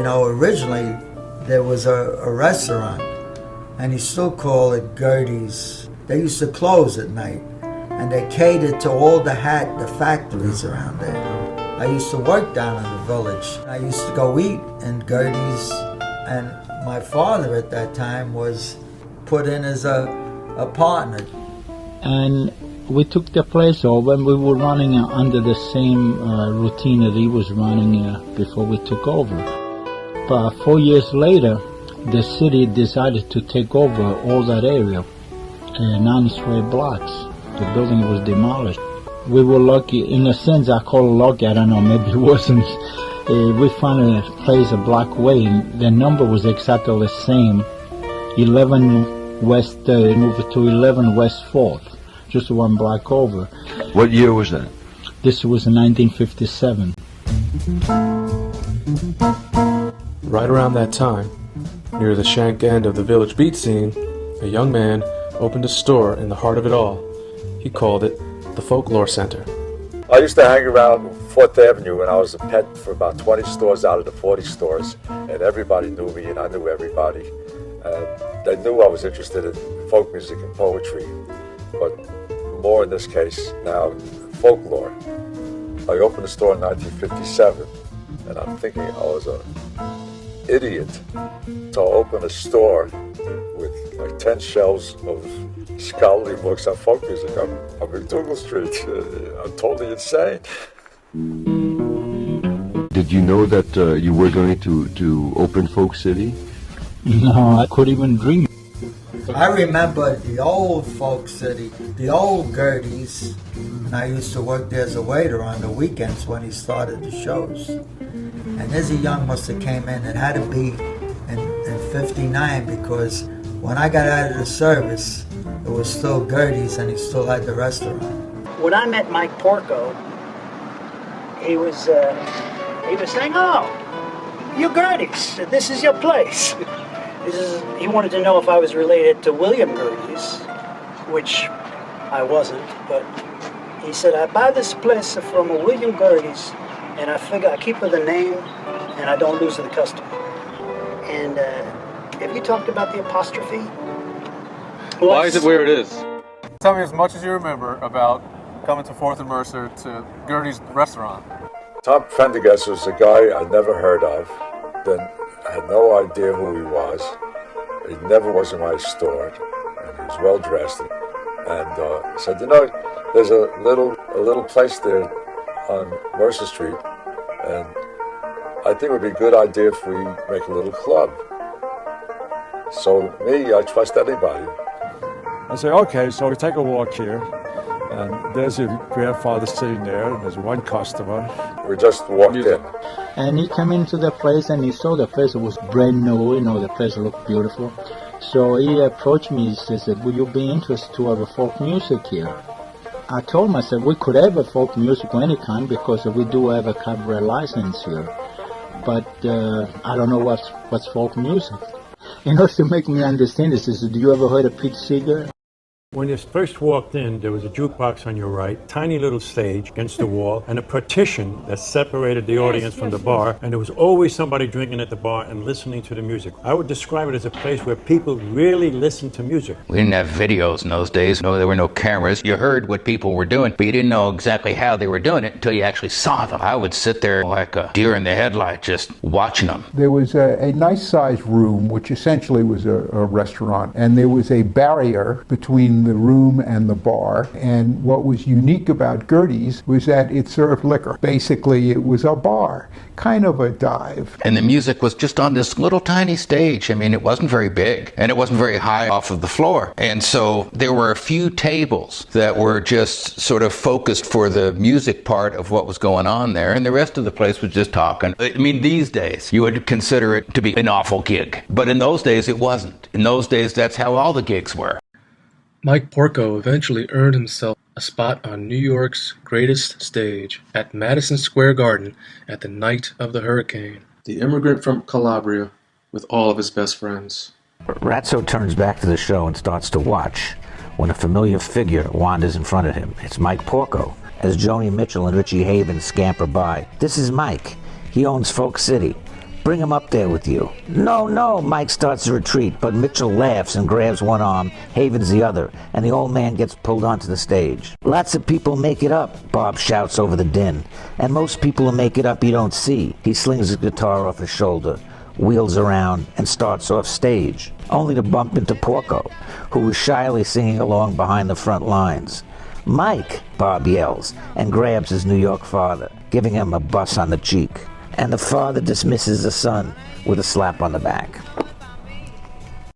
Originally there was a restaurant, and you still call it Gerde's. They used to close at night, and they catered to all the factories around there. I used to work down in the village. I used to go eat in Gerde's, and my father at that time was put in as a partner. And we took the place over, and we were running under the same routine that he was running before we took over. But 4 years later, the city decided to take over all that area, 9 square blocks. The building was demolished. We were lucky, in a sense. I call it lucky, I don't know, maybe it wasn't. We found a place a block away, and the number was exactly the same. 11 West 3rd, moved to 11 West 4th, just 1 block over. What year was that? This was in 1957. Right around that time, near the shank end of the village beat scene, a young man opened a store in the heart of it all. He called it the Folklore Center. I used to hang around 4th Avenue when I was a pet for about 20 stores out of the 40 stores, and everybody knew me and I knew everybody. And they knew I was interested in folk music and poetry, but more in this case now folklore. I opened the store in 1957, and I'm thinking I was an idiot to open a store with like 10 shelves of scholarly books on folk music on MacDougal Street. I'm totally insane. Did you know that you were going to open Folk City? No, I couldn't even dream. I remember the old Folk City, the old Gerde's, and I used to work there as a waiter on the weekends when he started the shows. And Izzy Young must have came in. It had to be in 59, because when I got out of the service, it was still Gerde's and he still had the restaurant. When I met Mike Porco, he was saying, "Oh, you're Gerde's. This is your place." He wanted to know if I was related to William Gerde's, which I wasn't, but he said, "I buy this place from a William Gerde's, and I figure I keep her the name, and I don't lose the customer." And have you talked about the apostrophe? Why is it where it is? Tell me as much as you remember about coming to 4th and Mercer to Gerde's restaurant. Tom Prendergast was a guy I never heard of. Then I had no idea who he was. He never was in my store, and he was well dressed. And he said, there's a little place there on Mercer Street, and I think it would be a good idea if we make a little club. So me, I trust anybody. I say, okay, so we take a walk here, and there's your grandfather sitting there, and there's one customer. We just walked in. And he came into the place, and he saw the place was brand new, the place looked beautiful. So he approached me, he said, "Would you be interested to have a folk music here?" I told him, I said, "We could have a folk music of any kind, because we do have a cabaret license here. But I don't know what's folk music." To make me understand this, he said, "Do you ever heard of Pete Seeger?" When you first walked in, there was a jukebox on your right, tiny little stage against the wall, and a partition that separated the audience from the bar, and there was always somebody drinking at the bar and listening to the music. I would describe it as a place where people really listened to music. We didn't have videos in those days. No, there were no cameras. You heard what people were doing, but you didn't know exactly how they were doing it until you actually saw them. I would sit there like a deer in the headlight just watching them. There was a nice-sized room, which essentially was a restaurant, and there was a barrier between the room and the bar. And what was unique about Gerde's was that it served liquor. Basically, it was a bar, kind of a dive. And the music was just on this little tiny stage. I mean, it wasn't very big, and it wasn't very high off of the floor. And so there were a few tables that were just sort of focused for the music part of what was going on there, and the rest of the place was just talking. I mean, these days, you would consider it to be an awful gig. But in those days, it wasn't. In those days, that's how all the gigs were. Mike Porco eventually earned himself a spot on New York's greatest stage at Madison Square Garden at the night of the hurricane. The immigrant from Calabria with all of his best friends. Ratso turns back to the show and starts to watch when a familiar figure wanders in front of him. It's Mike Porco, as Joni Mitchell and Richie Havens scamper by. This is Mike. He owns Folk City. Bring him up there with you. No, no, Mike starts to retreat, but Mitchell laughs and grabs one arm, Havens the other, and the old man gets pulled onto the stage. Lots of people make it up, Bob shouts over the din. And most people who make it up you don't see. He slings his guitar off his shoulder, wheels around, and starts off stage, only to bump into Porco, who was shyly singing along behind the front lines. Mike, Bob yells, and grabs his New York father, giving him a bus on the cheek. And the father dismisses the son with a slap on the back.